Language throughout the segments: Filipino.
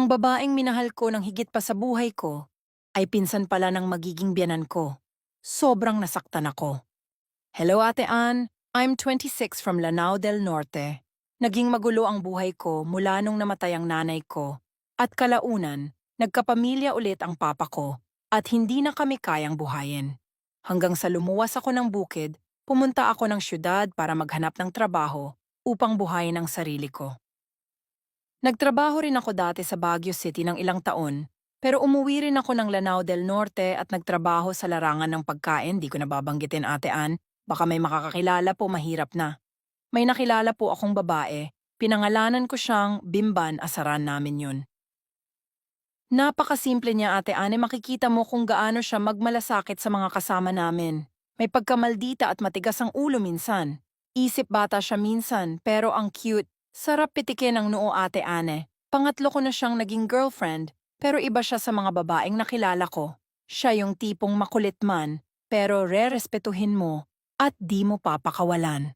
Ang babaeng minahal ko ng higit pa sa buhay ko ay pinsan pala ng magiging biyanan ko. Sobrang nasaktan ako. Hello Ate Ann, I'm 26 from Lanao del Norte. Naging magulo ang buhay ko mula nung namatay ang nanay ko. At kalaunan, nagkapamilya ulit ang papa ko at hindi na kami kayang buhayin. Hanggang sa lumuwas ako ng bukid, pumunta ako ng syudad para maghanap ng trabaho upang buhayin ang sarili ko. Nagtrabaho rin ako dati sa Baguio City ng ilang taon, pero umuwi rin ako ng Lanao del Norte at nagtrabaho sa larangan ng pagkain, di ko nababanggitin Ate Ann, baka may makakakilala po mahirap na. May nakilala po akong babae, pinangalanan ko siyang Bimban Asaran namin yun. Napakasimple niya Ate Ann, makikita mo kung gaano siya magmalasakit sa mga kasama namin. May pagkamaldita at matigas ang ulo minsan. Isip bata siya minsan, pero ang cute. Sarap pitikin ang noo Ate Ane. Pangatlo ko na siyang naging girlfriend, pero iba siya sa mga babaeng nakilala ko. Siya yung tipong makulit man, pero rerespetuhin mo at di mo papakawalan.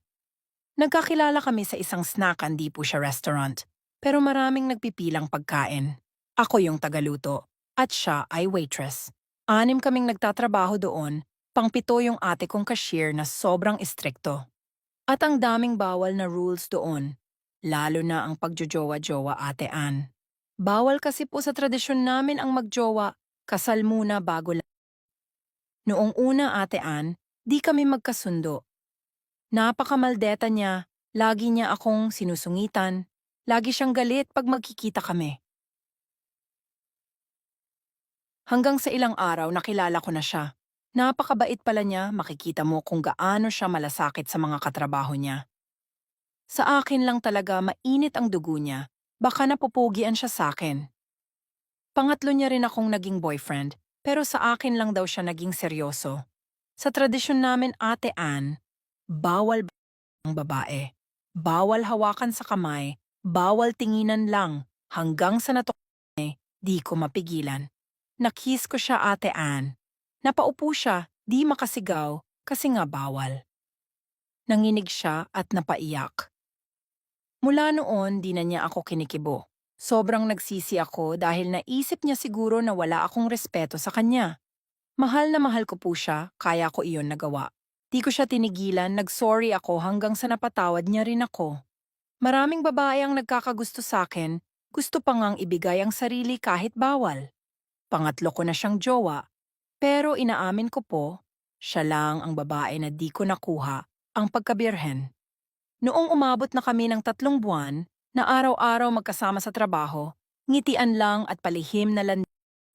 Nagkakilala kami sa isang snackan, di po siya restaurant, pero maraming nagpipilang pagkain. Ako yung tagaluto, at siya ay waitress. 6 kaming nagtatrabaho doon, pang-7 yung ate kong cashier na sobrang istrikto. At ang daming bawal na rules doon, lalo na ang pagjojowa-jowa Ate Ann. Bawal kasi po sa tradisyon namin ang magjowa, kasal muna bago lang. Noong una Ate Ann, di kami magkasundo. Napakamaldeta niya, lagi niya akong sinusungitan, lagi siyang galit pag magkikita kami. Hanggang sa ilang araw nakilala ko na siya. Napakabait pala niya, makikita mo kung gaano siya malasakit sa mga katrabaho niya. Sa akin lang talaga mainit ang dugo niya, baka napupugian siya sa akin. Pangatlo niya rin akong naging boyfriend, pero sa akin lang daw siya naging seryoso. Sa tradisyon namin Ate Ann, bawal ang babae. Bawal hawakan sa kamay, bawal tinginan lang, hanggang sa di ko mapigilan. Nakiss ko siya Ate Ann. Napaupo siya, di makasigaw, kasi nga bawal. Nanginig siya at napaiyak. Mula noon, di na niya ako kinikibo. Sobrang nagsisi ako dahil naisip niya siguro na wala akong respeto sa kanya. Mahal na mahal ko po siya, kaya ko iyon nagawa. Di ko siya tinigilan, nag-sorry ako hanggang sa napatawad niya rin ako. Maraming babae ang nagkakagusto sa akin, gusto pa ngang ibigay ang sarili kahit bawal. Pangatlo ko na siyang jowa, pero inaamin ko po, siya lang ang babae na di ko nakuha, ang pagkabirhen. Noong umabot na kami ng 3 buwan, na araw-araw magkasama sa trabaho, ngitian lang at palihim na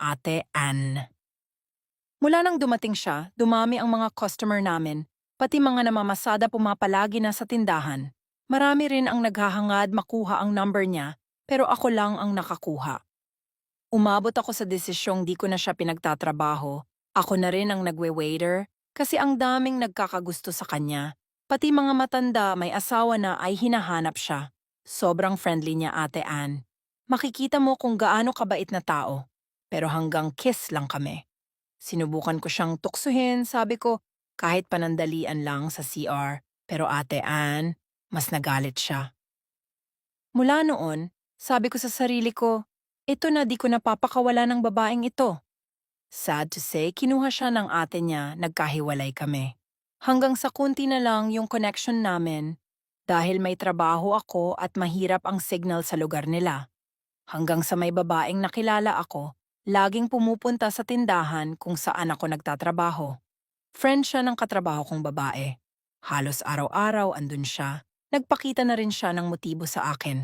Ate Ann. Mula nang dumating siya, dumami ang mga customer namin, pati mga namamasada pumapalagi na sa tindahan. Marami rin ang naghahangad makuha ang number niya, pero ako lang ang nakakuha. Umabot ako sa desisyong di ko na siya pinagtatrabaho. Ako na rin ang nagwe-waiter, kasi ang daming nagkakagusto sa kanya. Pati mga matanda may asawa na ay hinahanap siya. Sobrang friendly niya Ate Ann. Makikita mo kung gaano kabait na tao. Pero hanggang kiss lang kami. Sinubukan ko siyang tuksuhin, sabi ko, kahit panandalian lang sa CR. Pero Ate Ann, mas nagalit siya. Mula noon, sabi ko sa sarili ko, ito na di ko napapakawala ng babaeng ito. Sad to say, kinuha siya ng ate niya, nagkahiwalay kami. Hanggang sa kunti na lang yung connection namin dahil may trabaho ako at mahirap ang signal sa lugar nila. Hanggang sa may babaeng nakilala ako, laging pumupunta sa tindahan kung saan ako nagtatrabaho. Friend siya ng katrabaho kong babae. Halos araw-araw andun siya. Nagpakita na rin siya ng motibo sa akin.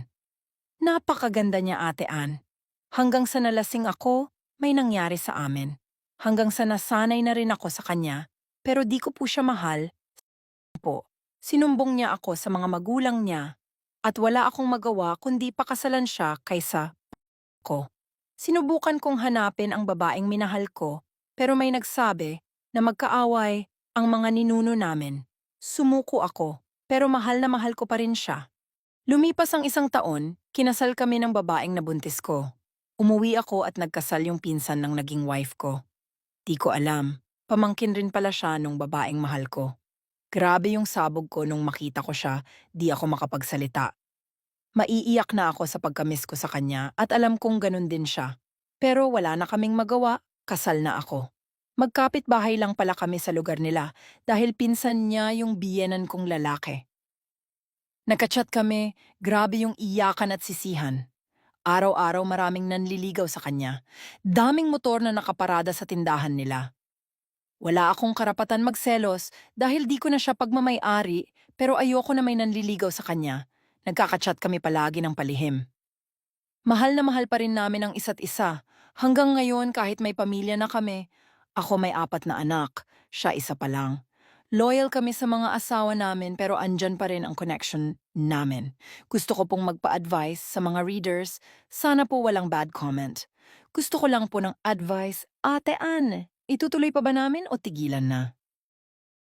Napakaganda niya Ate Ann. Hanggang sa nalasing ako, may nangyari sa amin. Hanggang sa nasanay na rin ako sa kanya, pero di ko po siya mahal. Sinumbong niya ako sa mga magulang niya at wala akong magawa kundi pakasalan siya kaysa ko. Sinubukan kong hanapin ang babaeng minahal ko, pero may nagsabi na magkaaway ang mga ninuno namin. Sumuko ako, pero mahal na mahal ko pa rin siya. Lumipas ang 1 taon, kinasal kami ng babaeng nabuntis ko. Umuwi ako at nagkasal yung pinsan ng naging wife ko. Di ko alam, pamangkin rin pala siya nung babaeng mahal ko. Grabe yung sabog ko nung makita ko siya, di ako makapagsalita. Maiiyak na ako sa pagkamiss ko sa kanya at alam kong ganun din siya. Pero wala na kaming magawa, kasal na ako. Magkapit-bahay lang pala kami sa lugar nila dahil pinsan niya yung biyenan kong lalaki. Nagka-chat kami, grabe yung iyakan at sisihan. Araw-araw maraming nanliligaw sa kanya. Daming motor na nakaparada sa tindahan nila. Wala akong karapatan magselos dahil di ko na siya pagmamay-ari pero ayoko na may nanliligaw sa kanya. Nagkaka-chat kami palagi ng palihim. Mahal na mahal pa rin namin ang isa't isa. Hanggang ngayon kahit may pamilya na kami, ako may 4 na anak, siya isa pa lang. Loyal kami sa mga asawa namin pero andyan pa rin ang connection namin. Gusto ko pong magpa-advise sa mga readers, sana po walang bad comment. Gusto ko lang po ng advice, Ate Ann, itutuloy pa ba namin o tigilan na?